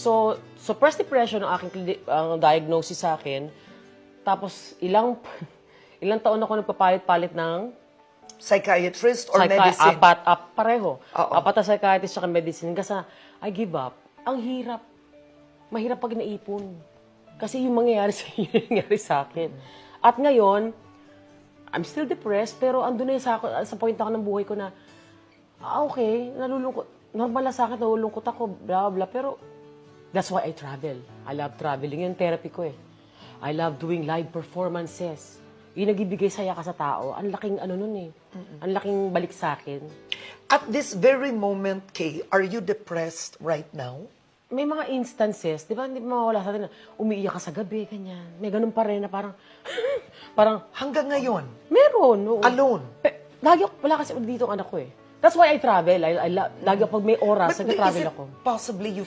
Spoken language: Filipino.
So, suppressed depression ang aking ang diagnosis sa akin. Tapos, ilang taon ako nagpapalit-palit ng Psychiatrist or medicine? pareho. Oo. Apat na psychiatrist at medicine. Kasi, I give up. Ang hirap. Mahirap pag naipon. Kasi yung mangyayari sa inyo, nangyayari sa akin. At ngayon, I'm still depressed, pero andun na sa point ako ng buhay ko na, okay, nalulungkot. Normal na sa akin, nalulungkot ako, blah, blah, pero that's why I travel. I love traveling. Yung therapy ko eh. I love doing live performances. Yung nagbibigay saya ka sa tao, ang laking ano nun eh. Ang laking balik sa akin. At this very moment, Kay, are you depressed right now? May mga instances, di ba, hindi mawawala sa atin na umiiyak ka sa gabi, ganyan. May ganun pa rin na parang, parang, Hanggang ngayon? meron. Oo. Alone? Lagi ako, wala kasi dito ang anak ko eh. That's why I travel. Lagi ako pag may oras, But nag-travel is it ako. possibly you